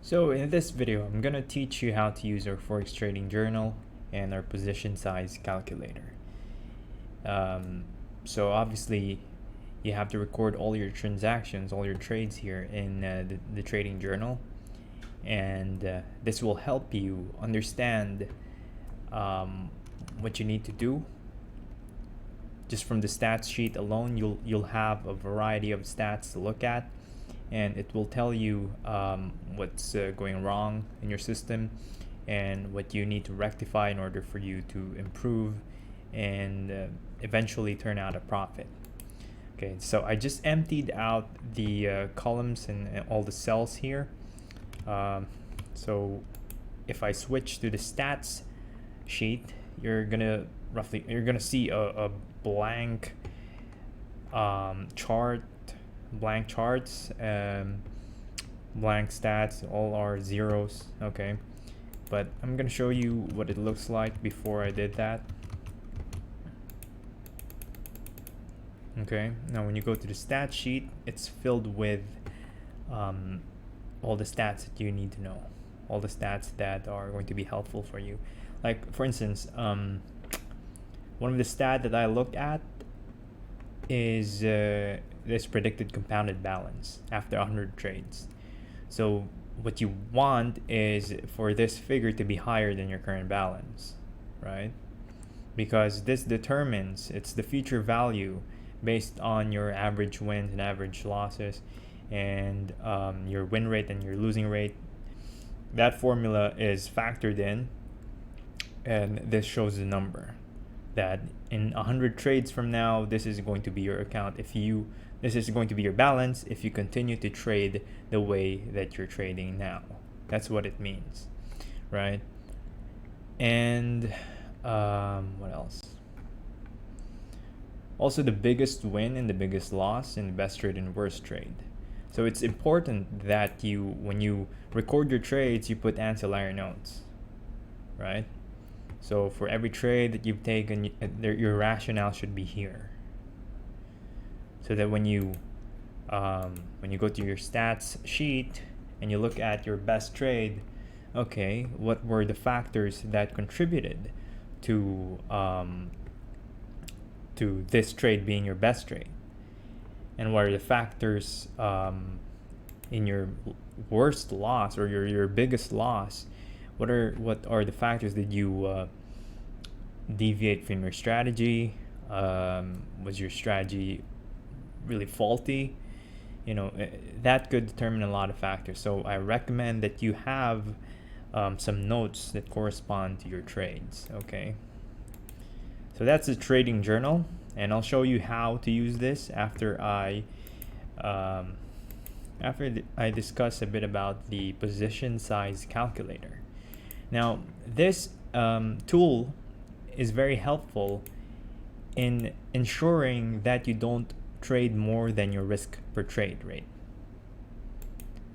So in this video, I'm gonna teach you how to use our Forex trading journal and our position size calculator. So obviously, you have to record all your transactions, all your trades here in the trading journal, and this will help you understand what you need to do. Just from the stats sheet alone, you'll have a variety of stats to look at, and it will tell you what's going wrong in your system and what you need to rectify in order for you to improve and eventually turn out a profit. Okay, so I just emptied out the columns and all the cells here. So if I switch to the stats sheet, you're gonna see a blank chart, blank charts, blank stats, all are zeros. Okay, but I'm gonna show you what it looks like before I did that. Okay, now when you go to the stats sheet, it's filled with all the stats that you need to know, all the stats that are going to be helpful for you. Like for instance, one of the stats that I look at is this predicted compounded balance after 100 trades. So what you want is for this figure to be higher than your current balance, right? Because this determines, it's the future value based on your average wins and average losses, and your win rate and your losing rate. That formula is factored in, and this shows the number that in 100 trades from now, this is going to be your account. This is going to be your balance if you continue to trade the way that you're trading now. That's what it means, right? And what else? Also, the biggest win and the biggest loss, and the best trade and worst trade. So it's important that when you record your trades, you put ancillary notes, right? So for every trade that you've taken, your rationale should be here. So that when you go to your stats sheet and you look at your best trade, okay, what were the factors that contributed to this trade being your best trade, and what are the factors in your worst loss or your biggest loss? What are the factors that you deviate from your strategy? Was your strategy really faulty? That could determine a lot of factors. So I recommend that you have some notes that correspond to your trades. Okay, so that's the trading journal, and I'll show you how to use this after I discuss a bit about the position size calculator. Now, this tool is very helpful in ensuring that you don't trade more than your risk per trade rate.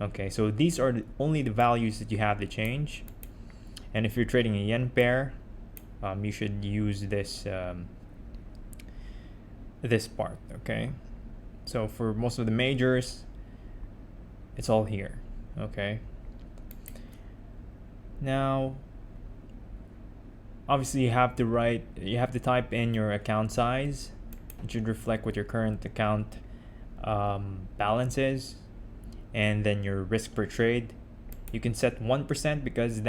Okay, so these are only the values that you have to change. And if you're trading a yen pair, you should use this this part. Okay, so for most of the majors, it's all here. Okay, now obviously you have to type in your account size. It should reflect what your current account balance is, and then your risk per trade. You can set 1% because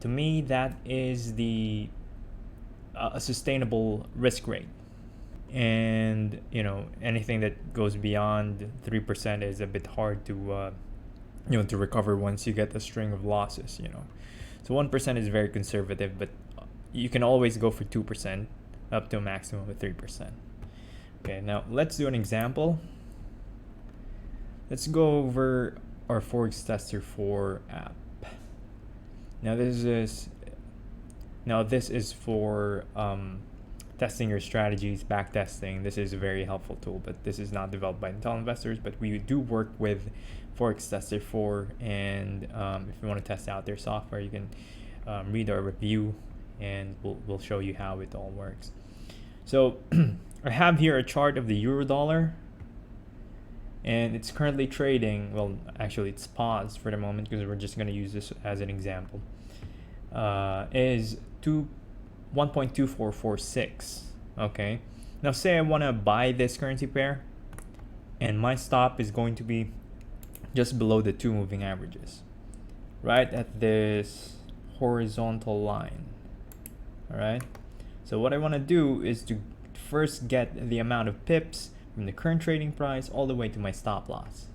to me that is the a sustainable risk rate. And anything that goes beyond 3% is a bit hard to to recover once you get a string of losses. So 1% is very conservative, but you can always go for 2% up to a maximum of 3%. Okay, now let's do an example. Let's go over our Forex Tester 4 app. Now this is for testing your strategies, back testing. This is a very helpful tool, but this is not developed by Intellinvestors, but we do work with Forex Tester 4, and if you want to test out their software, you can read our review, and we'll show you how it all works. So I have here a chart of the euro dollar, and it's currently trading, well, actually it's paused for the moment because we're just going to use this as an example, is 1.2446. Okay, now say I want to buy this currency pair, and my stop is going to be just below the 2 moving averages, right at this horizontal line. All right, so what I want to do is to first get the amount of pips from the current trading price all the way to my stop loss.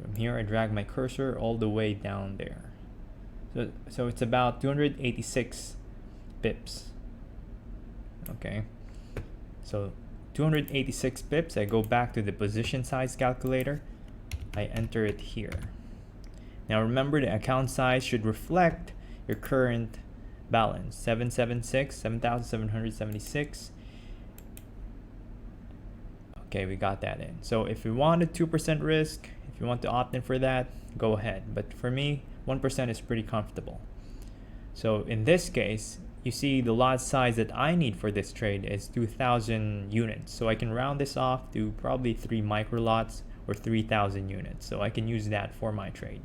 From here, I drag my cursor all the way down there. So it's about 286 pips. Okay, so 286 pips. I go back to the position size calculator. I enter it here. Now remember, the account size should reflect your current balance, 7,776. Okay, we got that in. So if you want a 2% risk, if you want to opt in for that, go ahead. But for me, 1% is pretty comfortable. So in this case, you see the lot size that I need for this trade is 2,000 units. So I can round this off to probably 3 micro lots or 3,000 units. So I can use that for my trade.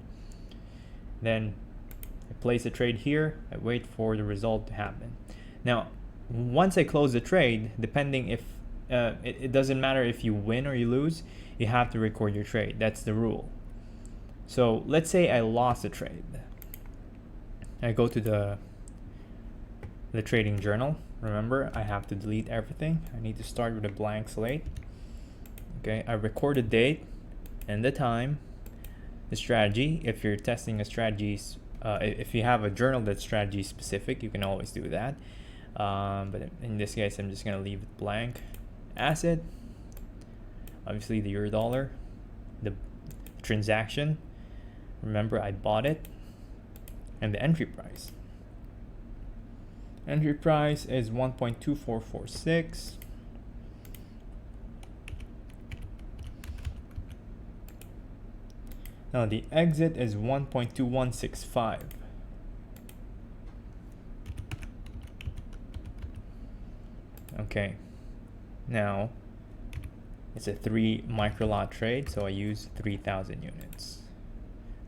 Then I place a trade here. I wait for the result to happen. Now, once I close the trade, depending if it doesn't matter if you win or you lose, you have to record your trade. That's the rule. So let's say I lost a trade. I go to the trading journal. Remember, I have to delete everything. I need to start with a blank slate. Okay, I record the date and the time, the strategy. If you're testing a strategy, if you have a journal that's strategy specific, you can always do that. But in this case, I'm just gonna leave it blank. Asset, obviously the euro dollar, the transaction, remember I bought it, and the entry price. Entry price is 1.2446. Now the exit is 1.2165. Okay. Now, it's a 3 micro lot trade, so I use 3,000 units.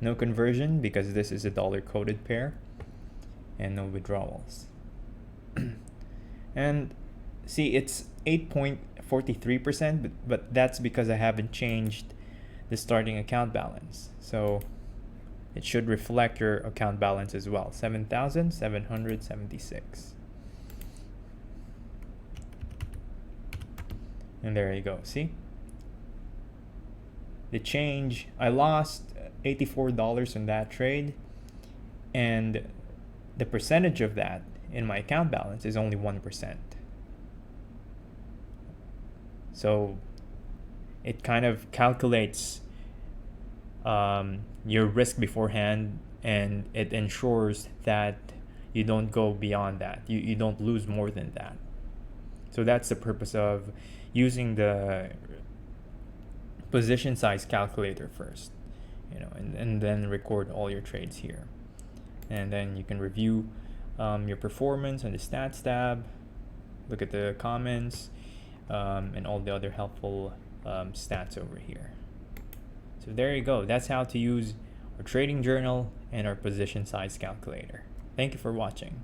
No conversion because this is a dollar coded pair, and no withdrawals. And see, it's 8.43%, but that's because I haven't changed the starting account balance. So it should reflect your account balance as well, 7,776. And there you go. See? The change, I lost $84 on that trade, and the percentage of that in my account balance is only 1%. So it kind of calculates your risk beforehand, and it ensures that you don't go beyond that. You don't lose more than that. So that's the purpose of using the position size calculator first, and then record all your trades here. And then you can review your performance on the stats tab, look at the comments, and all the other helpful stats over here. So there you go. That's how to use our trading journal and our position size calculator. Thank you for watching.